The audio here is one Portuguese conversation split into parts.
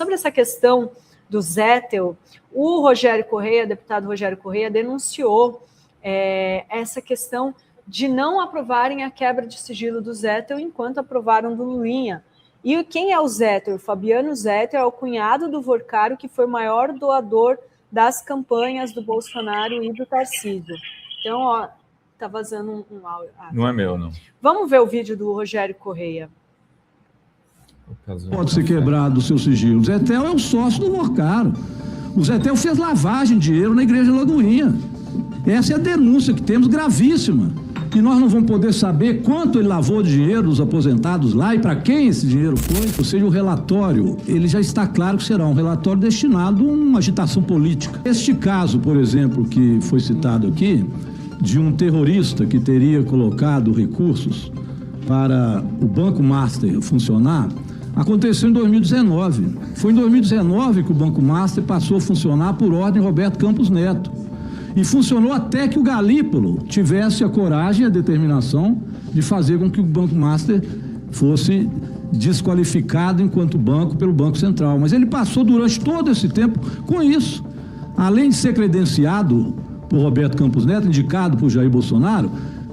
sobre essa questão do Zettel, o Rogério Correia, deputado Rogério Correia, denunciou essa questão de não aprovarem a quebra de sigilo do Zettel enquanto aprovaram do Lulinha. E quem é o Zettel? O Fabiano Zettel é o cunhado do Vorcaro, que foi o maior doador das campanhas do Bolsonaro e do Tarcísio. Então, ó, tá vazando um áudio. Não é meu, não. Vamos ver o vídeo do Rogério Correia. Pode ser quebrado o seu sigilo. O Zettel é o sócio do Vorcaro. O Zettel fez lavagem de dinheiro na Igreja Lagoinha. Essa é a denúncia que temos, gravíssima. E nós não vamos poder saber quanto ele lavou de dinheiro dos aposentados lá e para quem esse dinheiro foi. Ou seja, o relatório, ele já está claro que será um relatório destinado a uma agitação política. Este caso, por exemplo, que foi citado aqui, de um terrorista que teria colocado recursos para o Banco Master funcionar, aconteceu em 2019. Foi em 2019 que o Banco Master passou a funcionar por ordem de Roberto Campos Neto. E funcionou até que o Galípolo tivesse a coragem e a determinação de fazer com que o Banco Master fosse desqualificado enquanto banco pelo Banco Central. Mas ele passou durante todo esse tempo com isso. Além de ser credenciado por Roberto Campos Neto, indicado por Jair Bolsonaro,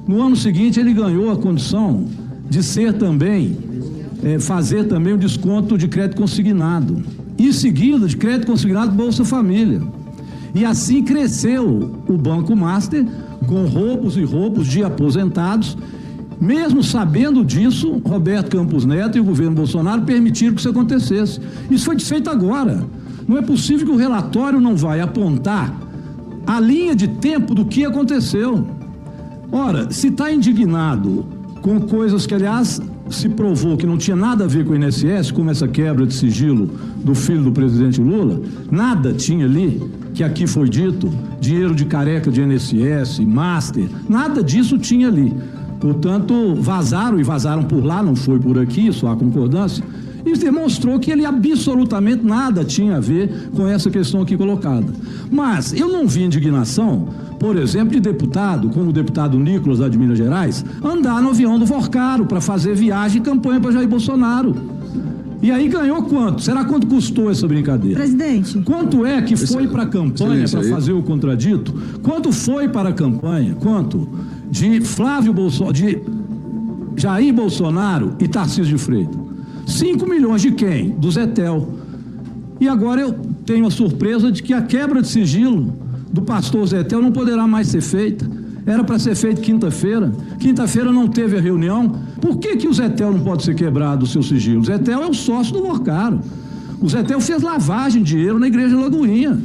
no ano seguinte ele ganhou a condição de ser também, fazer também o desconto de crédito consignado. Em seguida, de crédito consignado Bolsa Família. E assim cresceu o Banco Master, com roubos e roubos de aposentados. Mesmo sabendo disso, Roberto Campos Neto e o governo Bolsonaro permitiram que isso acontecesse. Isso foi feito agora. Não é possível que o relatório não vai apontar a linha de tempo do que aconteceu. Ora, se está indignado com coisas que, aliás, se provou que não tinha nada a ver com o INSS, como essa quebra de sigilo do filho do presidente Lula, nada tinha ali, que aqui foi dito, dinheiro de careca de INSS, Master, nada disso tinha ali. Portanto, vazaram por lá, não foi por aqui, só há concordância, e demonstrou que ele absolutamente nada tinha a ver com essa questão aqui colocada. Mas eu não vi indignação, por exemplo, de deputado, como o deputado Nicolas, lá de Minas Gerais, andar no avião do Vorcaro para fazer viagem e campanha para Jair Bolsonaro. E aí ganhou quanto? Será quanto custou essa brincadeira? Presidente. Quanto é que foi para a campanha para fazer o contradito? Quanto foi para a campanha? Quanto? De Jair Bolsonaro e Tarcísio de Freitas. 5 milhões de quem? Do Zettel. E agora eu tenho a surpresa de que a quebra de sigilo do pastor Zettel não poderá mais ser feita. Era para ser feito quinta-feira. Quinta-feira não teve a reunião. Por que o Zettel não pode ser quebrado o seu sigilo? O Zettel é o sócio do Vorcaro. O Zettel fez lavagem de dinheiro na Igreja Lagoinha.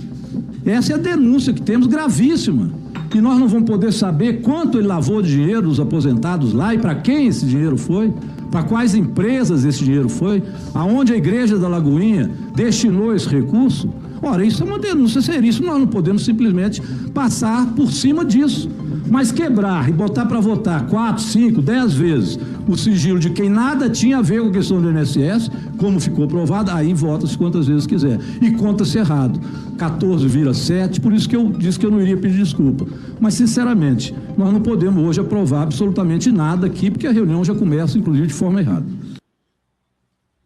Essa é a denúncia que temos, gravíssima. E nós não vamos poder saber quanto ele lavou de dinheiro dos aposentados lá e para quem esse dinheiro foi, para quais empresas esse dinheiro foi, aonde a Igreja da Lagoinha destinou esse recurso. Ora, isso é uma denúncia seríssima, nós não podemos simplesmente passar por cima disso. Mas quebrar e botar para votar 4, 5, 10 vezes o sigilo de quem nada tinha a ver com a questão do INSS, como ficou provado, aí vota-se quantas vezes quiser. E conta-se errado. 14 vira 7, por isso que eu disse que eu não iria pedir desculpa. Mas, sinceramente, nós não podemos hoje aprovar absolutamente nada aqui, porque a reunião já começa, inclusive, de forma errada.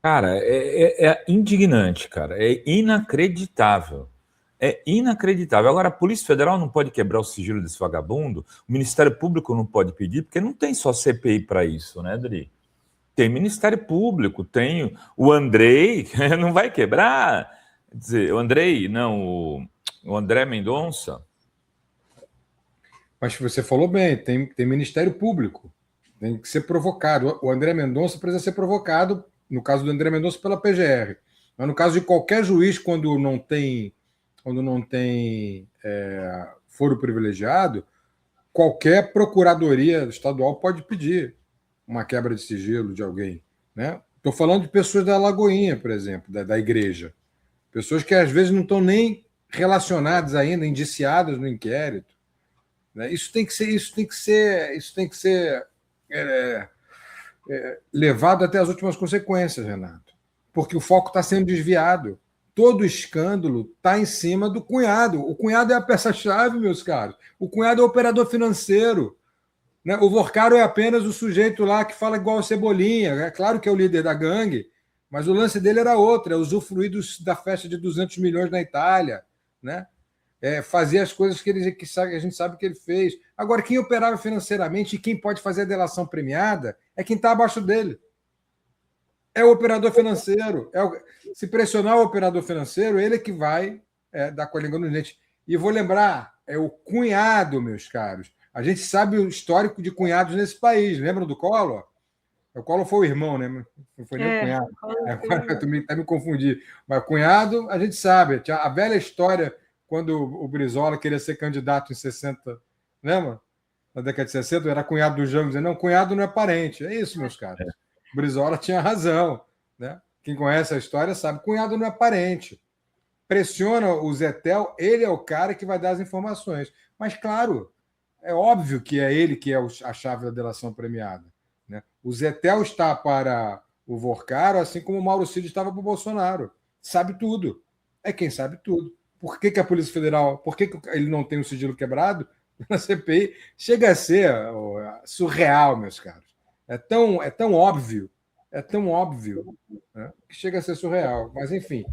Cara, é indignante, cara. É inacreditável. É inacreditável. Agora, a Polícia Federal não pode quebrar o sigilo desse vagabundo, o Ministério Público não pode pedir, porque não tem só CPI para isso, né, Dri? Tem Ministério Público, tem o Andrei, não vai quebrar. Quer dizer, o Andrei, não, o André Mendonça. Mas você falou bem, tem Ministério Público, tem que ser provocado. O André Mendonça precisa ser provocado, no caso do André Mendonça, pela PGR. Mas no caso de qualquer juiz, quando não tem foro privilegiado, qualquer procuradoria estadual pode pedir uma quebra de sigilo de alguém, né? Estou falando de pessoas da Lagoinha, por exemplo, da igreja. Pessoas que às vezes não estão nem relacionadas ainda, indiciadas no inquérito, né? Isso tem que ser levado até as últimas consequências, Renato, porque o foco está sendo desviado. Todo o escândalo está em cima do cunhado. O cunhado é a peça-chave, meus caros. O cunhado é o operador financeiro, né? O Vorcaro é apenas o sujeito lá que fala igual a Cebolinha. É claro que é o líder da gangue, Mas o lance dele era outro, é usufruir da festa de 200 milhões na Itália, né? Fazer as coisas que a gente sabe que ele fez. Agora, quem operava financeiramente e quem pode fazer a delação premiada é quem está abaixo dele. É o operador financeiro. Se pressionar o operador financeiro, ele é que vai dar com a língua no dente. E vou lembrar, é o cunhado, meus caros. A gente sabe o histórico de cunhados nesse país. Lembram do Collor? O Collor foi o irmão, né? Não foi nem o cunhado. Até me confundi. Mas cunhado, a gente sabe. A velha história, quando o Brizola queria ser candidato em 60, lembra? Na década de 60, era cunhado do Jango, dizendo, não, cunhado não é parente. É isso, meus caros. O Brizola tinha razão, né? Quem conhece a história sabe, cunhado não é parente. Pressiona o Zetel, ele é o cara que vai dar as informações. Mas, claro, é óbvio que é ele que é a chave da delação premiada, né? O Zetel está para o Vorcaro, assim como o Mauro Cid estava para o Bolsonaro. Sabe tudo. É quem sabe tudo. Por que a Polícia Federal, por que ele não tem o sigilo quebrado na CPI? Chega a ser surreal, meus caros. É tão óbvio, né, que chega a ser surreal. Mas, enfim,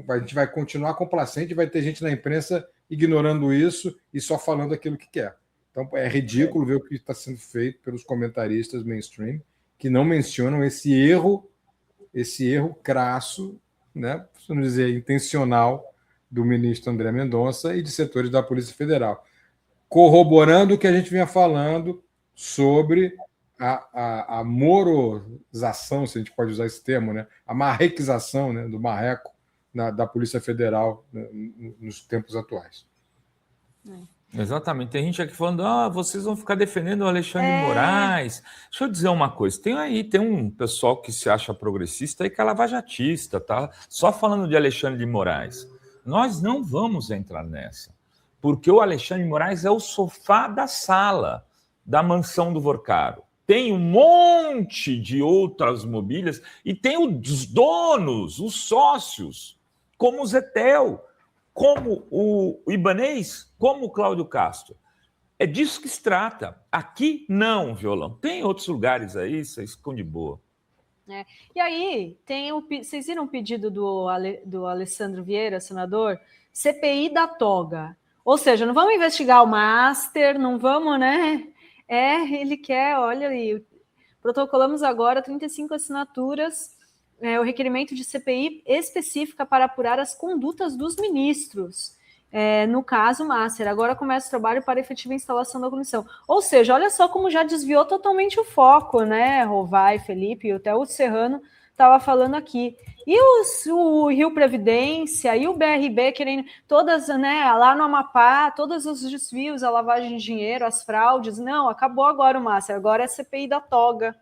a gente vai continuar complacente, vai ter gente na imprensa ignorando isso e só falando aquilo que quer. Então, é ridículo ver o que está sendo feito pelos comentaristas mainstream, que não mencionam esse erro crasso, né, para não dizer intencional, do ministro André Mendonça e de setores da Polícia Federal, corroborando o que a gente vinha falando sobre a morosação, se a gente pode usar esse termo, né? A marrequização, né, do marreco da Polícia Federal, né, nos tempos atuais. Exatamente. Tem gente aqui falando, vocês vão ficar defendendo o Alexandre de Moraes. Deixa eu dizer uma coisa, tem um pessoal que se acha progressista e que é lavajatista, tá? Só falando de Alexandre de Moraes. Nós não vamos entrar nessa, porque o Alexandre de Moraes é o sofá da sala da mansão do Vorcaro. Tem um monte de outras mobílias e tem os donos, os sócios, como o Zetel, como o Ibanez, como o Cláudio Castro. É disso que se trata. Aqui, não, Violão. Tem outros lugares aí, vocês ficam de boa. E aí, vocês viram o pedido do Alessandro Vieira, senador? CPI da toga. Ou seja, não vamos investigar o Master, não vamos, né? Ele quer, olha aí, protocolamos agora 35 assinaturas, o requerimento de CPI específica para apurar as condutas dos ministros. No caso, Master, agora começa o trabalho para a efetiva instalação da comissão. Ou seja, olha só como já desviou totalmente o foco, né, Rovai, Felipe, e até o Serrano estava falando aqui. E o Rio Previdência e o BRB querendo todas, né, lá no Amapá, todos os desvios, a lavagem de dinheiro, as fraudes. Não, acabou agora o Master, agora é a CPI da toga.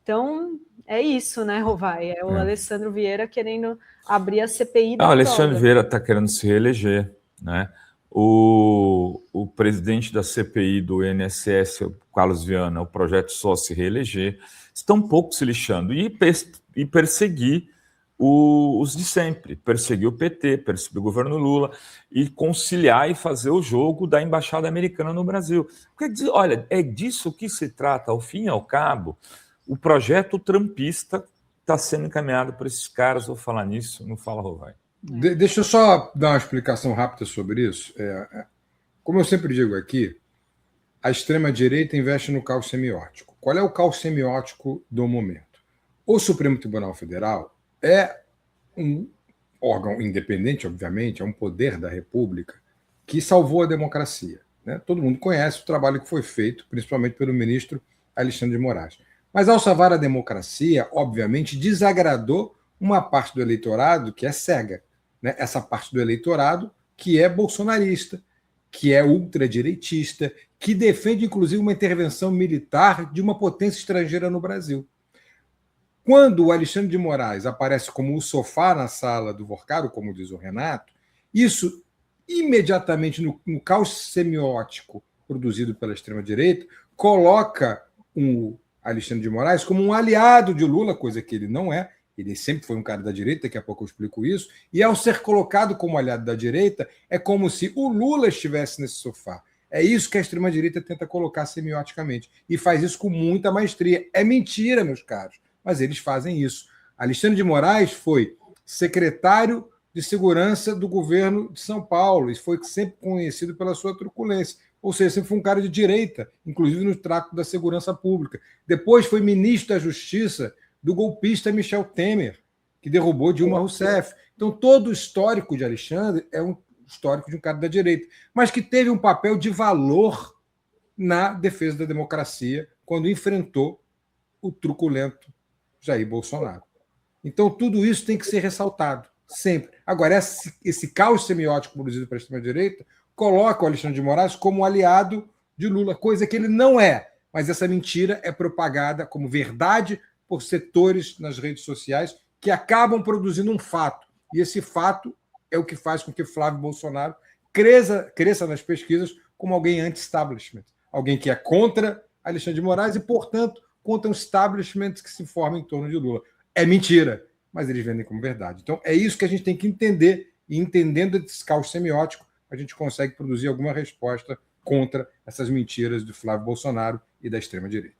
Então, é isso, né, Rovai? É o Alessandro Vieira querendo abrir a CPI da toga. O Alessandro Vieira está querendo se reeleger, né? O presidente da CPI do INSS, o Carlos Viana, o projeto só se reeleger, estão um pouco se lixando e perseguir os de sempre, perseguir o PT, perseguir o governo Lula e conciliar e fazer o jogo da embaixada americana no Brasil. Porque, olha, é disso que se trata, ao fim e ao cabo, o projeto trumpista está sendo encaminhado por esses caras. Vou falar nisso, não fala, Rovai. Deixa eu só dar uma explicação rápida sobre isso. Como eu sempre digo aqui, a extrema-direita investe no caos semiótico. Qual é o caos semiótico do momento? O Supremo Tribunal Federal é um órgão independente, obviamente, é um poder da República que salvou a democracia, né? Todo mundo conhece o trabalho que foi feito, principalmente pelo ministro Alexandre de Moraes. Mas, ao salvar a democracia, obviamente, desagradou uma parte do eleitorado que é cega, né? Essa parte do eleitorado que é bolsonarista, que é ultradireitista, que defende, inclusive, uma intervenção militar de uma potência estrangeira no Brasil. Quando o Alexandre de Moraes aparece como o sofá na sala do Vorcaro, como diz o Renato, isso imediatamente, no caos semiótico produzido pela extrema-direita, coloca o Alexandre de Moraes como um aliado de Lula, coisa que ele não é. Ele sempre foi um cara da direita, daqui a pouco eu explico isso. E ao ser colocado como aliado da direita, é como se o Lula estivesse nesse sofá. É isso que a extrema-direita tenta colocar semioticamente. E faz isso com muita maestria. É mentira, meus caros, mas eles fazem isso. Alexandre de Moraes foi secretário de segurança do governo de São Paulo e foi sempre conhecido pela sua truculência. Ou seja, sempre foi um cara de direita, inclusive no trato da segurança pública. Depois foi ministro da Justiça do golpista Michel Temer, que derrubou Dilma Rousseff. Então, todo o histórico de Alexandre é um histórico de um cara da direita, mas que teve um papel de valor na defesa da democracia quando enfrentou o truculento Jair Bolsonaro. Então, tudo isso tem que ser ressaltado, sempre. Agora, esse caos semiótico produzido pela extrema-direita coloca o Alexandre de Moraes como aliado de Lula, coisa que ele não é. Mas essa mentira é propagada como verdade por setores nas redes sociais que acabam produzindo um fato. E esse fato é o que faz com que Flávio Bolsonaro cresça nas pesquisas como alguém anti-establishment, alguém que é contra Alexandre de Moraes e, portanto, contra um establishment que se forma em torno de Lula. É mentira, mas eles vendem como verdade. Então, é isso que a gente tem que entender, e entendendo esse caos semiótico, a gente consegue produzir alguma resposta contra essas mentiras do Flávio Bolsonaro e da extrema-direita.